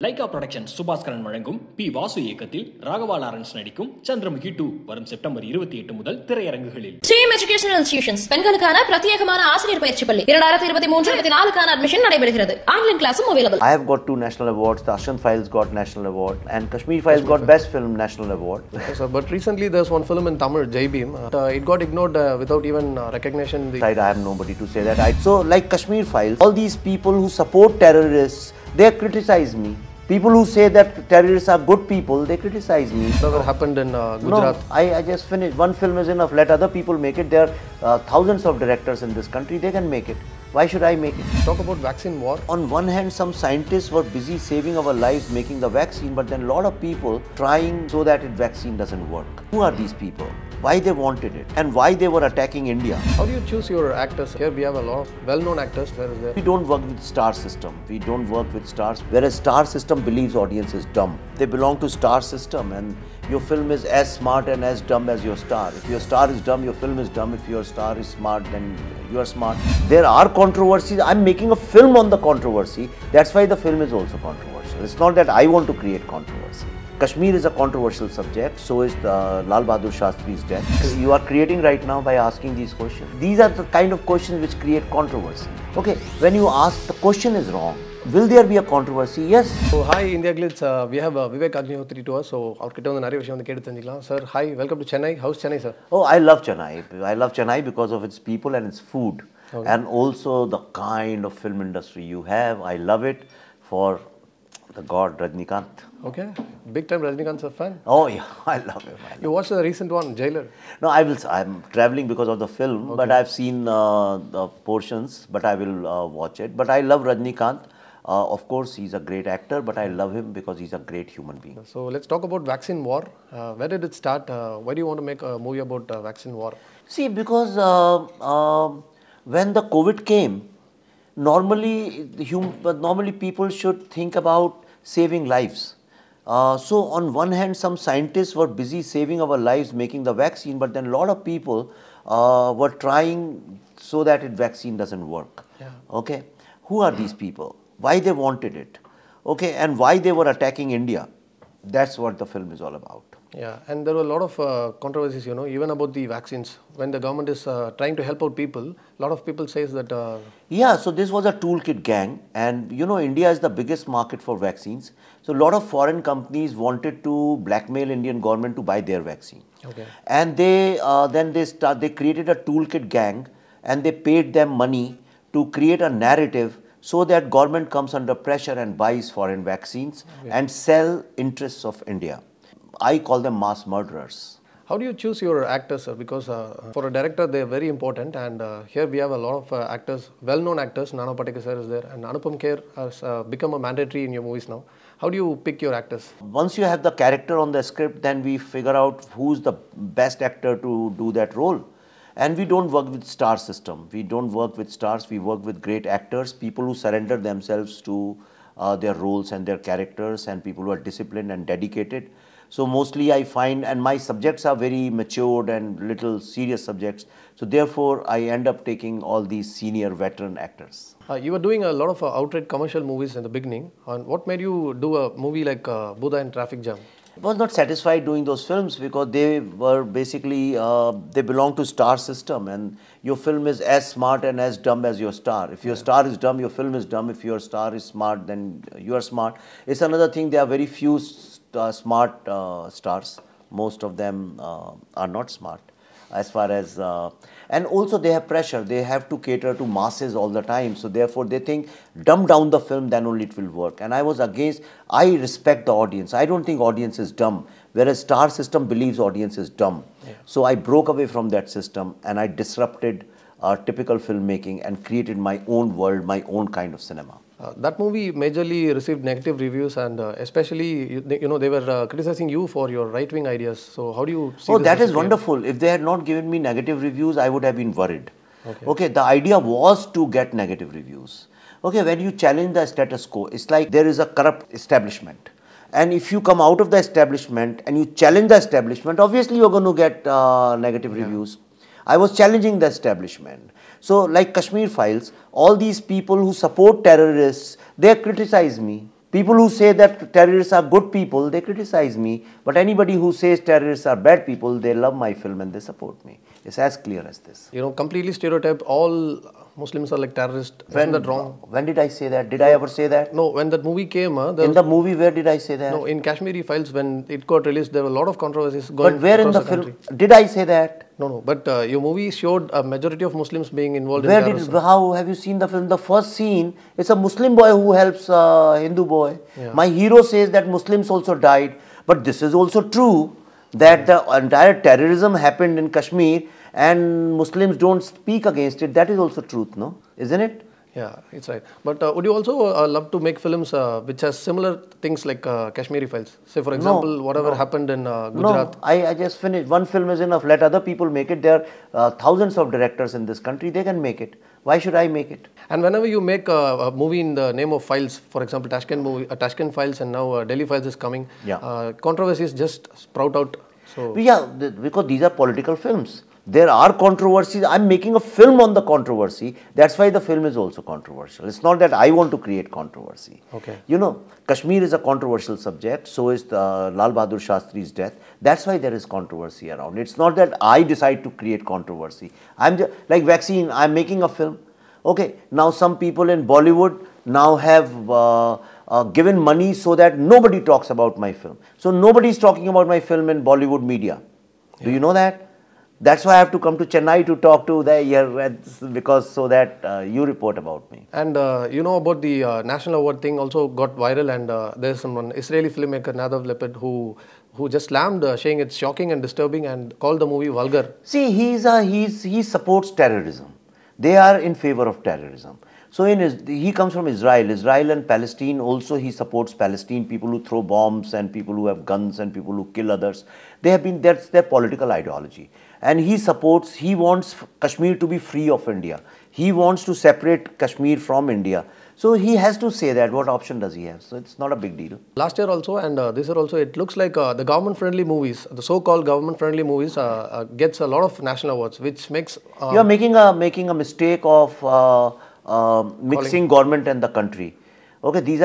Lyca production Subaskaran வழங்கும் B Vasu இயக்கத்தில் Raghava Lawrence நடிக்கும் சந்திரமுகி 2 வரும் செப்டம்பர் 28 முதல் திரையரங்குகளில். ஸ்ட்ரீம் எஜுகேஷனல் இன்ஸ்டிடியூஷன்ஸ் பெண்களுக்கான பிரத்யேகமான ஆசிரியர் பயிற்சி பள்ளி 2023-24 க்கான அட்மிஷன் நடைபெறுகிறது. ஆன்லைன் கிளாஸும் available. I have got 2 national awards. The Ashan Files got national award and Kashmir Files got best film national award. Okay, sir, but recently there's one film in Tamil, Jai Bhim. It got ignored without even recognition. Right, I have nobody to say that. So like Kashmir Files, all these people who support terrorists, they criticize me. People who say that terrorists are good people, they criticize me. Whatever happened in Gujarat? No, I just finished. One film is enough. Let other people make it. There are thousands of directors in this country. They can make it. Why should I make it? Talk about vaccine war. On one hand, some scientists were busy saving our lives making the vaccine, but then a lot of people trying so that the vaccine doesn't work. Who are these people? Why they wanted it? And why they were attacking India? How do you choose your actors? Here we have a lot of well-known actors. Where is there? We don't work with star system. We don't work with stars. Whereas star system believes audience is dumb. They belong to star system and your film is as smart and as dumb as your star. If your star is dumb, your film is dumb. If your star is smart, then you are smart. There are controversies. I'm making a film on the controversy. That's why the film is also controversial. It's not that I want to create controversy. Kashmir is a controversial subject, so is Lal Bahadur Shastri's death. You are creating right now by asking these questions. These are the kind of questions which create controversy. Okay, when you ask the question is wrong, will there be a controversy? Yes. So hi IndiaGlitz, we have Vivek Agnihotri to us. So our kitta vandu nariya vishayam kettu thenjikalam. Sir, hi, welcome to Chennai. How's Chennai, sir? Oh, I love Chennai. I love Chennai because of its people and its food. Okay. And also the kind of film industry you have. I love it for the god Rajnikant. Okay, big time Rajnikant fan. Oh yeah, I love him. You watched the recent one, Jailer? No, I'm traveling because of the film, okay. But I've seen the portions, but I will watch it. But I love Rajnikant. Of course, he's a great actor, but I love him because he's a great human being. So let's talk about vaccine war. Where did it start? Why do you want to make a movie about vaccine war? See, because when the COVID came, normally people should think about saving lives. So on one hand, some scientists were busy saving our lives making the vaccine, but then a lot of people were trying so that the vaccine doesn't work. Yeah. Okay, who are these people? Why they wanted it? Okay, and why they were attacking India? That's what the film is all about. Yeah, and there were a lot of controversies, you know, even about the vaccines. When the government is trying to help out people, a lot of people says that... Yeah, so this was a toolkit gang, and you know, India is the biggest market for vaccines. So a lot of foreign companies wanted to blackmail Indian government to buy their vaccine. Okay. And they created a toolkit gang, and they paid them money to create a narrative so that government comes under pressure and buys foreign vaccines and sell interests of India. I call them mass murderers. How do you choose your actors, sir? Because for a director, they are very important, and here we have a lot of actors, well-known actors. Nana Patekar sir is there, and Anupam Kher has become a mandatory in your movies now. How do you pick your actors? Once you have the character on the script, then we figure out who's the best actor to do that role. And we don't work with star system. We don't work with stars. We work with great actors, people who surrender themselves to their roles and their characters, and people who are disciplined and dedicated. So mostly I find, and my subjects are very matured and little serious subjects. So therefore, I end up taking all these senior veteran actors. You were doing a lot of outright commercial movies in the beginning. And what made you do a movie like Buddha and Traffic Jam? I was not satisfied doing those films because they were basically, they belong to star system, and your film is as smart and as dumb as your star. If your star is dumb, your film is dumb. If your star is smart, then you are smart. It's another thing, there are very few smart stars. Most of them are not smart as far as, and also they have pressure. They have to cater to masses all the time. So therefore they think, dumb down the film, then only it will work. And I was against, I respect the audience. I don't think audience is dumb. Whereas star system believes audience is dumb. Yeah. So I broke away from that system and I disrupted typical filmmaking and created my own world, my own kind of cinema. That movie majorly received negative reviews, and especially, you know, they were criticizing you for your right-wing ideas. So how do you see this? Oh, that is wonderful. If they had not given me negative reviews, I would have been worried. Okay, the idea was to get negative reviews. Okay, when you challenge the status quo, it's like there is a corrupt establishment. And if you come out of the establishment and you challenge the establishment, obviously you're going to get negative reviews. I was challenging the establishment. So like Kashmir Files, all these people who support terrorists, they criticize me. People who say that terrorists are good people, they criticize me. But anybody who says terrorists are bad people, they love my film and they support me. It's as clear as this. You know, completely stereotype all Muslims are like terrorists. Isn't that wrong? When did I say that? Did I ever say that? No, when that movie came, In the movie, where did I say that? no, in Kashmiri Files, when it got released, there were a lot of controversies going But where in across the country. film? Did I say that? No, but your movie showed a majority of Muslims being involved Where in did? terrorism. How have you seen the film? The first scene, it's a Muslim boy who helps a Hindu boy. Yeah. My hero says that Muslims also died. But this is also true that the entire terrorism happened in Kashmir and Muslims don't speak against it. That is also truth, no? Isn't it? Yeah, it's right. But would you also love to make films which has similar things like Kashmiri Files? Say, for example, whatever happened in Gujarat. No, I just finished. One film is enough. Let other people make it. There are thousands of directors in this country. They can make it. Why should I make it? And whenever you make a movie in the name of Files, for example, Tashkent Files and now Delhi Files is coming, Yeah. controversies just sprout out. So Yeah, because these are political films. There are controversies. I'm making a film on the controversy. That's why the film is also controversial. It's not that I want to create controversy. Okay. You know, Kashmir is a controversial subject. So is the Lal Bahadur Shastri's death. That's why there is controversy around. It's not that I decide to create controversy. I'm just, like vaccine. I'm making a film. Okay. Now some people in Bollywood now have given money so that nobody talks about my film. So nobody is talking about my film in Bollywood media. Do you know that? That's why I have to come to Chennai to talk to the here because so that you report about me. And you know about the national award thing also got viral, and there's someone Israeli filmmaker Nadav Lepid who just slammed saying it's shocking and disturbing and called the movie vulgar. See, he supports terrorism. They are in favor of terrorism. So he comes from Israel. Israel and Palestine also he supports Palestine, people who throw bombs and people who have guns and people who kill others. That's their political ideology. And he wants Kashmir to be free of India. He wants to separate Kashmir from India. So he has to say that. What option does he have? So it's not a big deal. Last year also and this year also, it looks like the government-friendly movies, the so-called government-friendly movies gets a lot of national awards, which makes... You are making a mistake of mixing government and the country. Okay,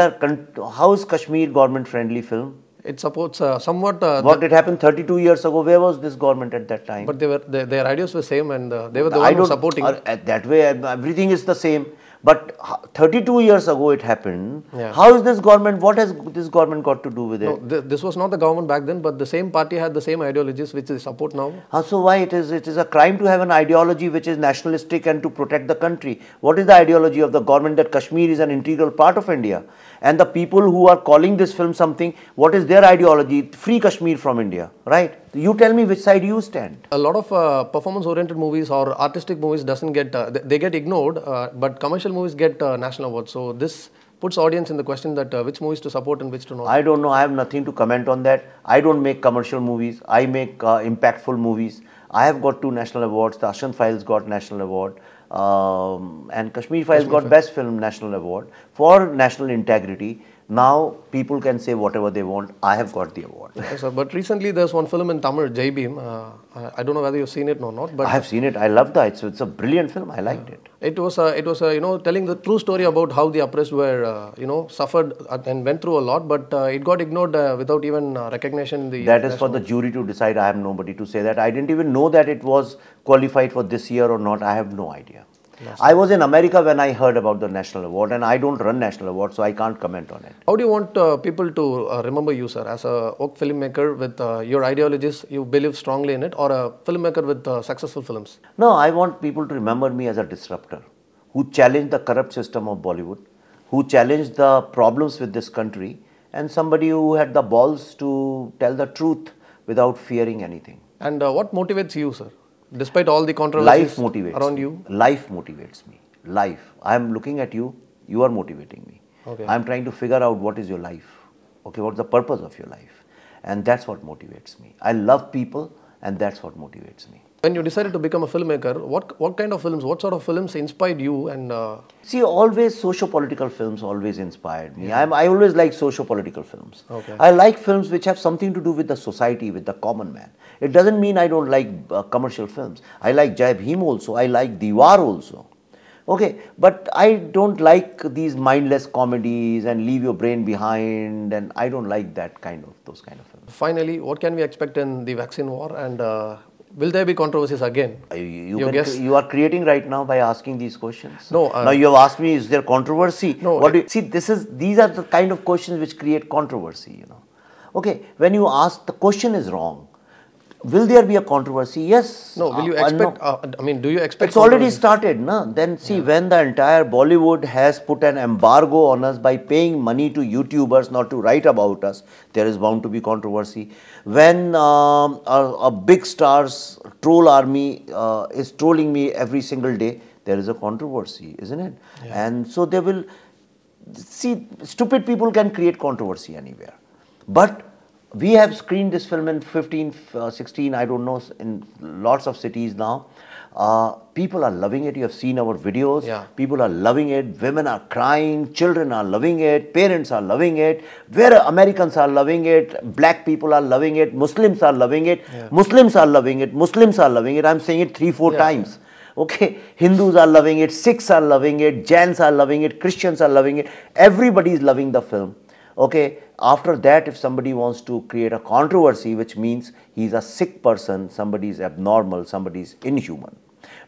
how is Kashmir government-friendly film? It supports somewhat... What it happened 32 years ago, where was this government at that time? But their ideas were same and they were the one who were supporting. That way, everything is the same. But 32 years ago it happened. Yeah. How is this government, what has this government got to do with it? No, this was not the government back then, but the same party had the same ideologies which they support now. So why it is a crime to have an ideology which is nationalistic and to protect the country? What is the ideology of the government that Kashmir is an integral part of India? And the people who are calling this film something, what is their ideology? Free Kashmir from India, right? You tell me which side you stand. A lot of performance-oriented movies or artistic movies doesn't get, they get ignored, but commercial movies get national awards. So this puts audience in the question that which movies to support and which to not. I don't know. I have nothing to comment on that. I don't make commercial movies. I make impactful movies. I have got 2 national awards. The Ashan Files got national award. And Kashmir Files got Best Film National Award for national integrity. Now people can say whatever they want. I have got the award. Yes, sir. But recently there's one film in Tamil, Jai Bhim. I don't know whether you've seen it or not. But I have seen it. I loved that. It's a brilliant film. I liked it. It was telling the true story about how the oppressed were suffered and went through a lot, but it got ignored without even recognition. That is for the jury to decide. I have nobody to say that. I didn't even know that it was qualified for this year or not. I have no idea. I was in America when I heard about the national award, and I don't run national awards, so I can't comment on it. How do you want people to remember you, sir? As a folk filmmaker with your ideologies, you believe strongly in it, or a filmmaker with successful films? No, I want people to remember me as a disruptor who challenged the corrupt system of Bollywood, who challenged the problems with this country, and somebody who had the balls to tell the truth without fearing anything. And what motivates you, sir? Despite all the controversies around you? Life motivates me. Life. I am looking at you. You are motivating me. Okay. I am trying to figure out what is your life. Okay, what's the purpose of your life? And that's what motivates me. I love people, and that's what motivates me. When you decided to become a filmmaker, what kind of films, what sort of films inspired you? And See, always socio-political films always inspired me. I always like socio-political films. Okay. I like films which have something to do with the society, with the common man. It doesn't mean I don't like commercial films. I like Jai Bhim also. I like Diwar also. Okay, but I don't like these mindless comedies and leave your brain behind, and I don't like those kind of films. Finally, what can we expect in the vaccine war, and will there be controversies again? You are creating right now by asking these questions. No. Now you have asked me, is there controversy? No. These are the kind of questions which create controversy. Okay, when you ask, the question is wrong. Will there be a controversy? Yes. No. Will you expect? No. Do you expect? It's already started, no? Then see, when the entire Bollywood has put an embargo on us by paying money to YouTubers not to write about us, there is bound to be controversy. When a big star's troll army is trolling me every single day, there is a controversy, isn't it? Yeah. And so they will see. Stupid people can create controversy anywhere, but we have screened this film in 15, 16, I don't know, in lots of cities now. People are loving it. You have seen our videos. Yeah. People are loving it. Women are crying. Children are loving it. Parents are loving it. Where Americans are loving it. Black people are loving it. Muslims are loving it. Yeah. Muslims are loving it. Muslims are loving it. I'm saying it 3-4 times. Okay, Hindus are loving it. Sikhs are loving it. Jains are loving it. Christians are loving it. Everybody is loving the film. Okay, after that, if somebody wants to create a controversy, which means he's a sick person, somebody is abnormal, somebody is inhuman,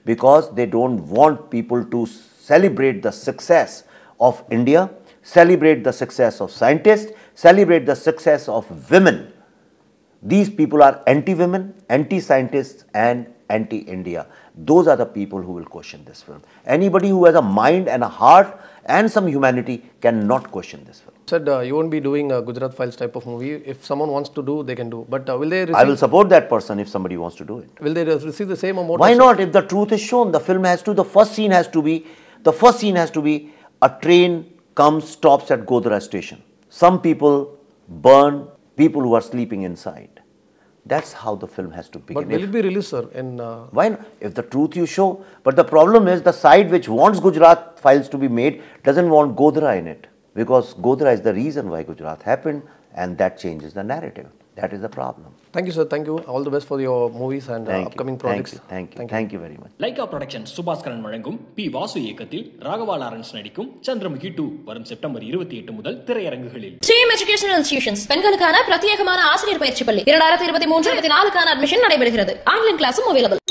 because they don't want people to celebrate the success of India, celebrate the success of scientists, celebrate the success of women. These people are anti-women, anti-scientists and anti-India. Those are the people who will question this film. Anybody who has a mind and a heart and some humanity cannot question this film. Said you won't be doing a Gujarat Files type of movie. If someone wants to do, they can do. But will they receive... I will support that person if somebody wants to do it. Will they receive the same amount? Why not? If the truth is shown, the film has to, the first scene has to be a train comes, stops at Godhra station. Some people burn people who are sleeping inside. That's how the film has to begin. But will it be released, sir? Why not? If the truth you show. But the problem is the side which wants Gujarat Files to be made doesn't want Godhra in it. Because Godhra is the reason why Gujarat happened, and that changes the narrative. That is the problem. Thank you, sir. Thank you. All the best for your movies and upcoming projects. Thank you very much. Lyca production Subaskaran வழங்கும் B Vasu இயக்கத்தில் Raghava Lawrence நடிக்கும் சந்திரமுகி 2 வரும் September 28 முதல் திரையரங்குகளில். Stream educational institutions பெண்களுக்கான பிரத்யேகமான ஆசிரியர் பயிற்சி பள்ளி 2023-24 அட்மிஷன் நடைபெறுகிறது. ஆன்லைன் கிளாஸும் அவைலபிள்.